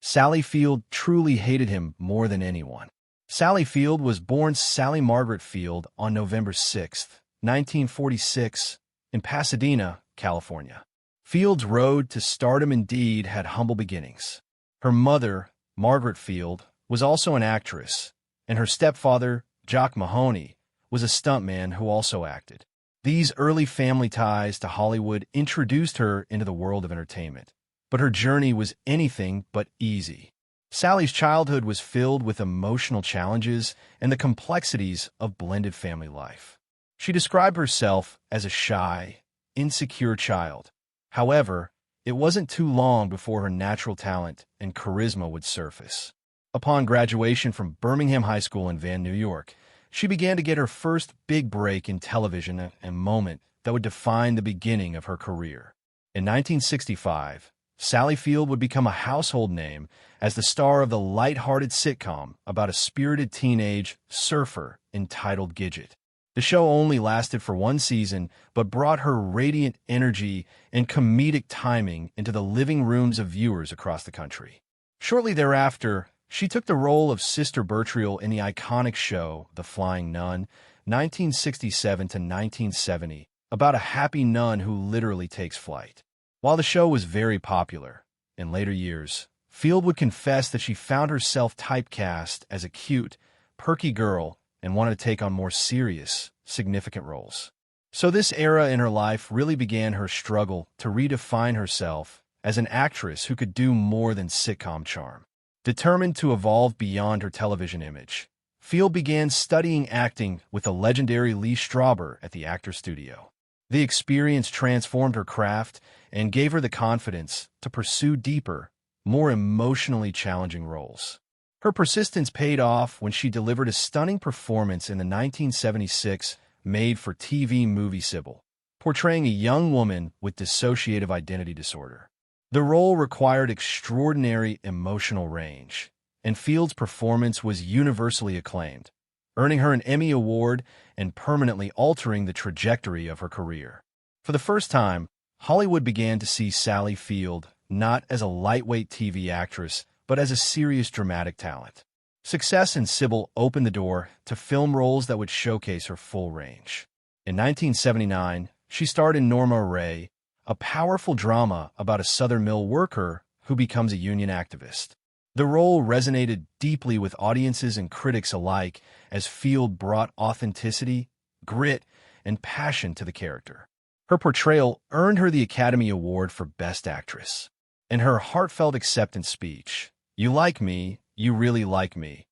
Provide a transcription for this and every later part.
Sally Field truly hated him more than anyone. Sally Field was born Sally Margaret Field on November 6, 1946, in Pasadena, California. Field's road to stardom indeed had humble beginnings. Her mother, Margaret Field, was also an actress, and her stepfather, Jock Mahoney, was a stuntman who also acted. These early family ties to Hollywood introduced her into the world of entertainment, but her journey was anything but easy. Sally's childhood was filled with emotional challenges and the complexities of blended family life. She described herself as a shy, insecure child. However, it wasn't too long before her natural talent and charisma would surface. Upon graduation from Birmingham High School in Van, New York, she began to get her first big break in television, a moment that would define the beginning of her career. In 1965, Sally Field would become a household name as the star of the light-hearted sitcom about a spirited teenage surfer entitled Gidget. The show only lasted for one season, but brought her radiant energy and comedic timing into the living rooms of viewers across the country. Shortly thereafter, she took the role of Sister Bertriel in the iconic show The Flying Nun, 1967 to 1970, about a happy nun who literally takes flight. While the show was very popular, in later years, Field would confess that she found herself typecast as a cute, perky girl and wanted to take on more serious, significant roles. So this era in her life really began her struggle to redefine herself as an actress who could do more than sitcom charm. Determined to evolve beyond her television image, Field began studying acting with the legendary Lee Strasberg at the Actors Studio. The experience transformed her craft and gave her the confidence to pursue deeper, more emotionally challenging roles. Her persistence paid off when she delivered a stunning performance in the 1976 made-for-TV movie Sybil, portraying a young woman with dissociative identity disorder. The role required extraordinary emotional range, and Field's performance was universally acclaimed, earning her an Emmy Award and permanently altering the trajectory of her career. For the first time, Hollywood began to see Sally Field not as a lightweight TV actress, but as a serious dramatic talent. Success in Sybil opened the door to film roles that would showcase her full range. In 1979, she starred in Norma Rae, a powerful drama about a Southern mill worker who becomes a union activist. The role resonated deeply with audiences and critics alike as Field brought authenticity, grit, and passion to the character. Her portrayal earned her the Academy Award for Best Actress, and her heartfelt acceptance speech, "You like me, you really like me,"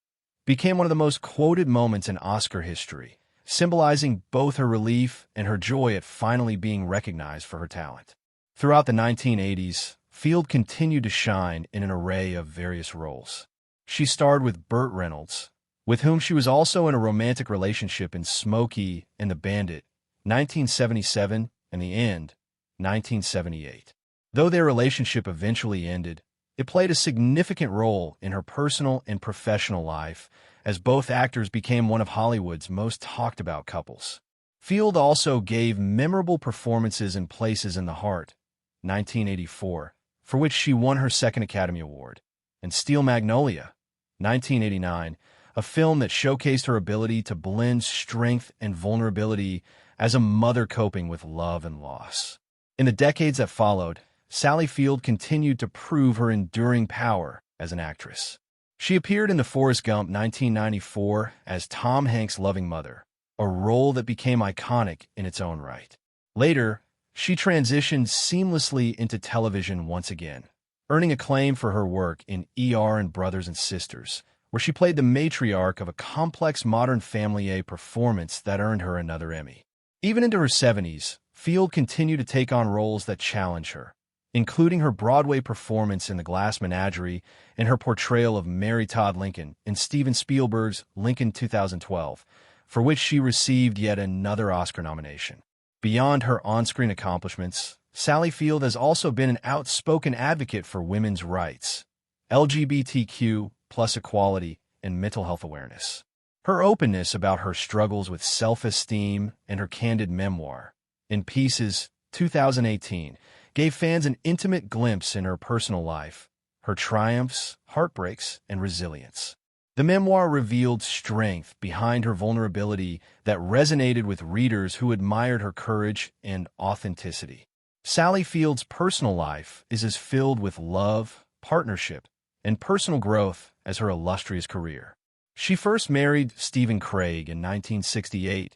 became one of the most quoted moments in Oscar history, symbolizing both her relief and her joy at finally being recognized for her talent. Throughout the 1980s, Field continued to shine in an array of various roles. She starred with Burt Reynolds, with whom she was also in a romantic relationship in Smokey and the Bandit, 1977, and The End, 1978. Though their relationship eventually ended, it played a significant role in her personal and professional life, as both actors became one of Hollywood's most talked-about couples. Field also gave memorable performances in Places in the Heart, 1984, for which she won her second Academy Award, and Steel Magnolia, 1989, a film that showcased her ability to blend strength and vulnerability as a mother coping with love and loss. In the decades that followed, Sally Field continued to prove her enduring power as an actress. She appeared in the Forrest Gump 1994 as Tom Hanks' loving mother, a role that became iconic in its own right. Later, she transitioned seamlessly into television once again, earning acclaim for her work in ER and Brothers and Sisters, where she played the matriarch of a complex Modern Family performance that earned her another Emmy. Even into her 70s, Field continued to take on roles that challenge her, including her Broadway performance in The Glass Menagerie and her portrayal of Mary Todd Lincoln in Steven Spielberg's Lincoln 2012, for which she received yet another Oscar nomination. Beyond her on-screen accomplishments, Sally Field has also been an outspoken advocate for women's rights, LGBTQ+ equality, and mental health awareness. Her openness about her struggles with self-esteem and her candid memoir, In Pieces, 2018, gave fans an intimate glimpse in her personal life, her triumphs, heartbreaks, and resilience. The memoir revealed strength behind her vulnerability that resonated with readers who admired her courage and authenticity. Sally Field's personal life is as filled with love, partnership, and personal growth as her illustrious career. She first married Stephen Craig in 1968,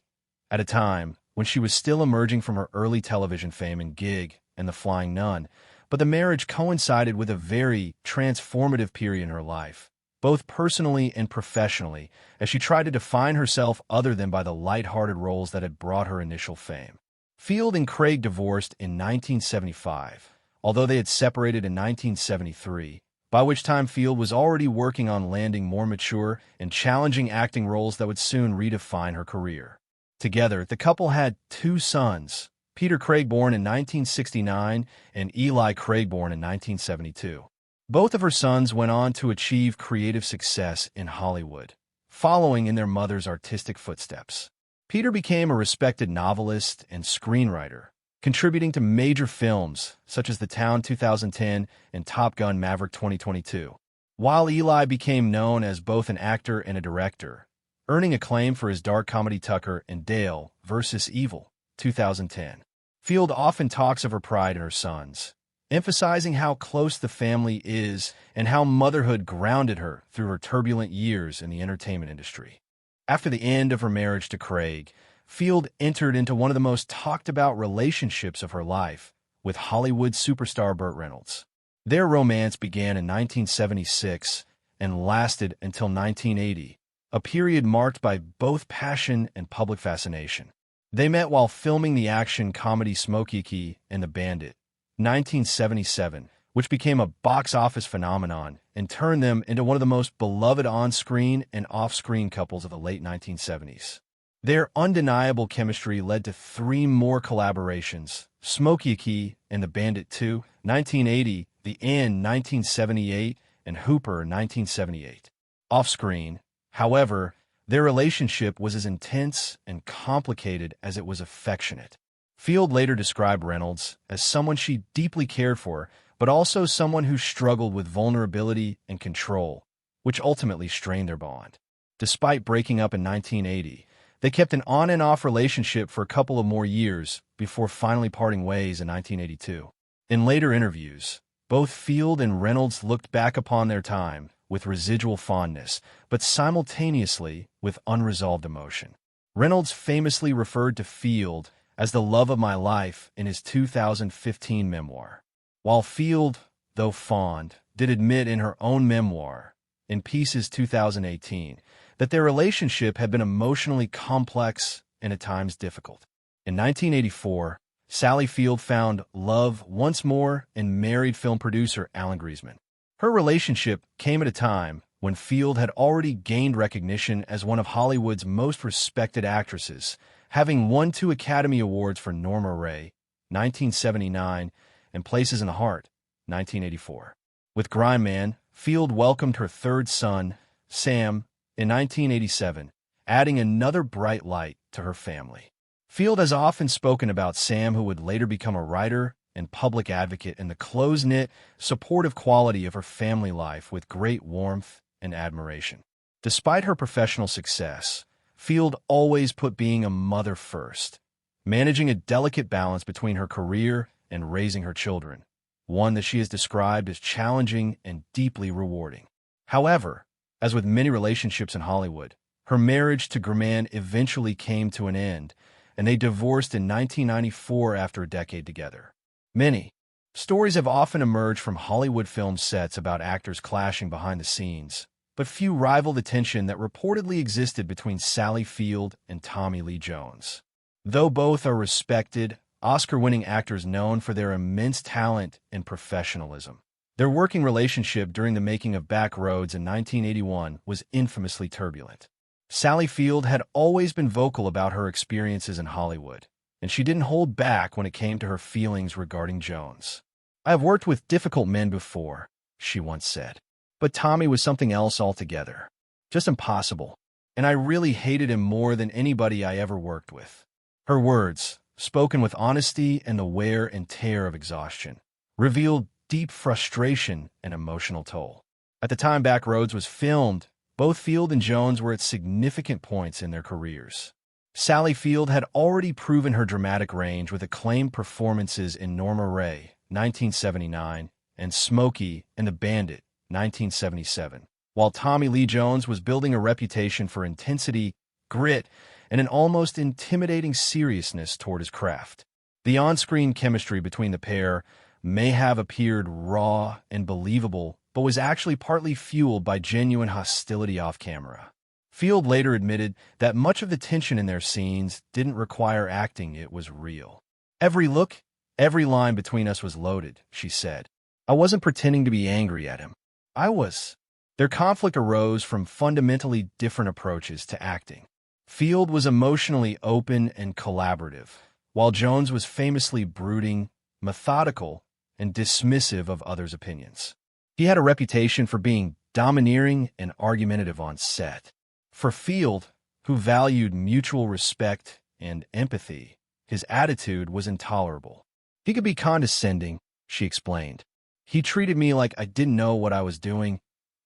at a time when she was still emerging from her early television fame in Gig and The Flying Nun, but the marriage coincided with a very transformative period in her life, both personally and professionally, as she tried to define herself other than by the light-hearted roles that had brought her initial fame. Field and Craig divorced in 1975, although they had separated in 1973, by which time Field was already working on landing more mature and challenging acting roles that would soon redefine her career. Together, the couple had 2 sons, Peter Craig born in 1969 and Eli Craig born in 1972. Both of her sons went on to achieve creative success in Hollywood, following in their mother's artistic footsteps. Peter became a respected novelist and screenwriter, contributing to major films such as The Town 2010 and Top Gun Maverick 2022, while Eli became known as both an actor and a director, earning acclaim for his dark comedy Tucker and Dale vs. Evil 2010. Field often talks of her pride in her sons, emphasizing how close the family is and how motherhood grounded her through her turbulent years in the entertainment industry. After the end of her marriage to Craig, Field entered into one of the most talked-about relationships of her life with Hollywood superstar Burt Reynolds. Their romance began in 1976 and lasted until 1980, a period marked by both passion and public fascination. They met while filming the action comedy Smokey Key and the Bandit, 1977, which became a box office phenomenon and turned them into one of the most beloved on-screen and off-screen couples of the late 1970s. Their undeniable chemistry led to 3 more collaborations, Smokey Key and The Bandit 2, 1980, The End, 1978, and Hooper, 1978. Off-screen, however, their relationship was as intense and complicated as it was affectionate. Field later described Reynolds as someone she deeply cared for, but also someone who struggled with vulnerability and control, which ultimately strained their bond. Despite breaking up in 1980, they kept an on and off relationship for a couple of more years before finally parting ways in 1982. In later interviews, both Field and Reynolds looked back upon their time with residual fondness, but simultaneously with unresolved emotion. Reynolds famously referred to Field as the love of my life in his 2015 memoir, while Field, though fond, did admit in her own memoir, in Pieces 2018, that their relationship had been emotionally complex and at times difficult. In 1984, Sally Field found love once more and married film producer Alan Griezmann. Her relationship came at a time when Field had already gained recognition as one of Hollywood's most respected actresses, having won 2 Academy Awards for Norma Rae, 1979, and Places in the Heart, 1984. With Grime Man, Field welcomed her 3rd son, Sam, in 1987, adding another bright light to her family. Field has often spoken about Sam, who would later become a writer and public advocate, and the close-knit, supportive quality of her family life with great warmth and admiration. Despite her professional success, Field always put being a mother first, managing a delicate balance between her career and raising her children, one that she has described as challenging and deeply rewarding. However, as with many relationships in Hollywood, her marriage to Grumman eventually came to an end, and they divorced in 1994 after a decade together. Many stories have often emerged from Hollywood film sets about actors clashing behind the scenes, but few rival the tension that reportedly existed between Sally Field and Tommy Lee Jones. Though both are respected, Oscar-winning actors known for their immense talent and professionalism, their working relationship during the making of Back Roads in 1981 was infamously turbulent. Sally Field had always been vocal about her experiences in Hollywood, and she didn't hold back when it came to her feelings regarding Jones. "I have worked with difficult men before," she once said, "but Tommy was something else altogether. Just impossible, and I really hated him more than anybody I ever worked with." Her words, spoken with honesty and the wear and tear of exhaustion, revealed deep frustration and emotional toll. At the time Back Roads was filmed, both Field and Jones were at significant points in their careers. Sally Field had already proven her dramatic range with acclaimed performances in Norma Rae, 1979, and Smokey and the Bandit, 1977, while Tommy Lee Jones was building a reputation for intensity, grit, and an almost intimidating seriousness toward his craft. The on-screen chemistry between the pair may have appeared raw and believable, but was actually partly fueled by genuine hostility off-camera. Field later admitted that much of the tension in their scenes didn't require acting, it was real. "Every look, every line between us was loaded," she said. "I wasn't pretending to be angry at him. I was." Their conflict arose from fundamentally different approaches to acting. Field was emotionally open and collaborative, while Jones was famously brooding, methodical, and dismissive of others' opinions. He had a reputation for being domineering and argumentative on set. For Field, who valued mutual respect and empathy, his attitude was intolerable. "He could be condescending," she explained. "He treated me like I didn't know what I was doing,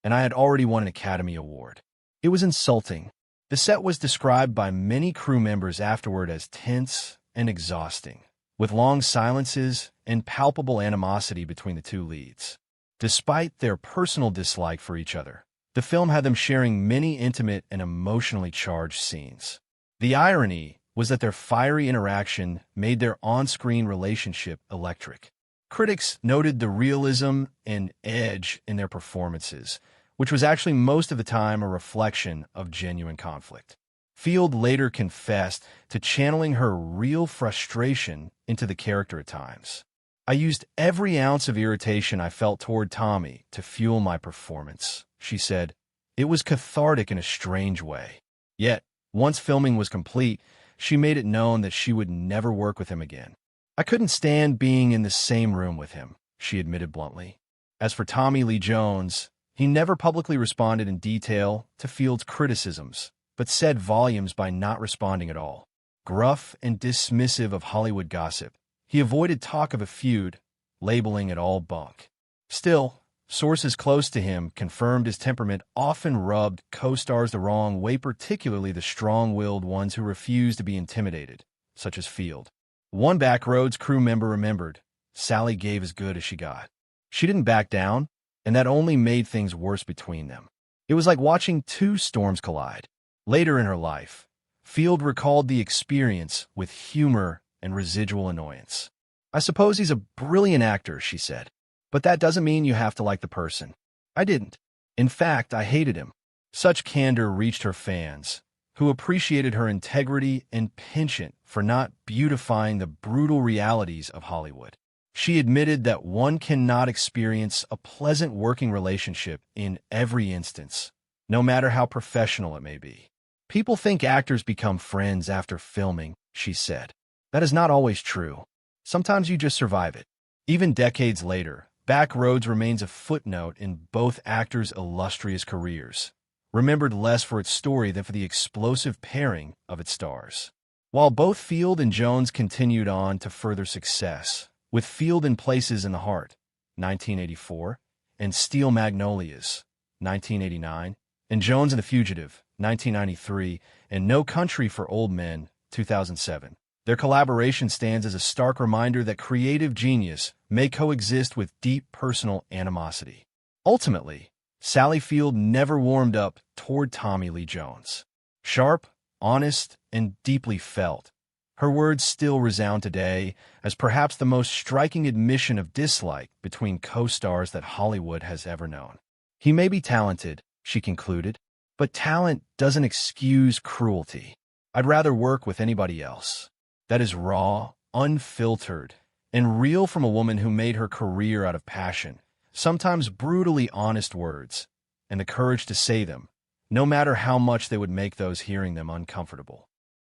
and I had already won an Academy Award. It was insulting." The set was described by many crew members afterward as tense and exhausting, with long silences and palpable animosity between the two leads. Despite their personal dislike for each other, the film had them sharing many intimate and emotionally charged scenes. The irony was that their fiery interaction made their on-screen relationship electric. Critics noted the realism and edge in their performances, which was actually most of the time a reflection of genuine conflict. Field later confessed to channeling her real frustration into the character at times. "I used every ounce of irritation I felt toward Tommy to fuel my performance," she said. "It was cathartic in a strange way." Yet, once filming was complete, she made it known that she would never work with him again. "I couldn't stand being in the same room with him," she admitted bluntly. As for Tommy Lee Jones, he never publicly responded in detail to Field's criticisms, but said volumes by not responding at all. Gruff and dismissive of Hollywood gossip, he avoided talk of a feud, labeling it all bunk. Still, sources close to him confirmed his temperament often rubbed co-stars the wrong way, particularly the strong-willed ones who refused to be intimidated, such as Field. One Back Roads crew member remembered, "Sally gave as good as she got. She didn't back down, and that only made things worse between them. It was like watching two storms collide." Later in her life, Field recalled the experience with humor and residual annoyance. "I suppose he's a brilliant actor," she said, "but that doesn't mean you have to like the person. I didn't. In fact, I hated him." Such candor reached her fans, who appreciated her integrity and penchant for not beautifying the brutal realities of Hollywood. She admitted that one cannot experience a pleasant working relationship in every instance, no matter how professional it may be. "People think actors become friends after filming," she said. "That is not always true. Sometimes you just survive it." Even decades later, Back Roads remains a footnote in both actors' illustrious careers, remembered less for its story than for the explosive pairing of its stars. While both Field and Jones continued on to further success, with Field in Places in the Heart, 1984, and Steel Magnolias, 1989, and Jones and the Fugitive, 1993, and No Country for Old Men, 2007. Their collaboration stands as a stark reminder that creative genius may coexist with deep personal animosity. Ultimately, Sally Field never warmed up toward Tommy Lee Jones. Sharp, honest, and deeply felt, her words still resound today as perhaps the most striking admission of dislike between co-stars that Hollywood has ever known. "He may be talented," she concluded, "but talent doesn't excuse cruelty. I'd rather work with anybody else." That is raw, unfiltered, and real from a woman who made her career out of passion, sometimes brutally honest words, and the courage to say them, no matter how much they would make those hearing them uncomfortable.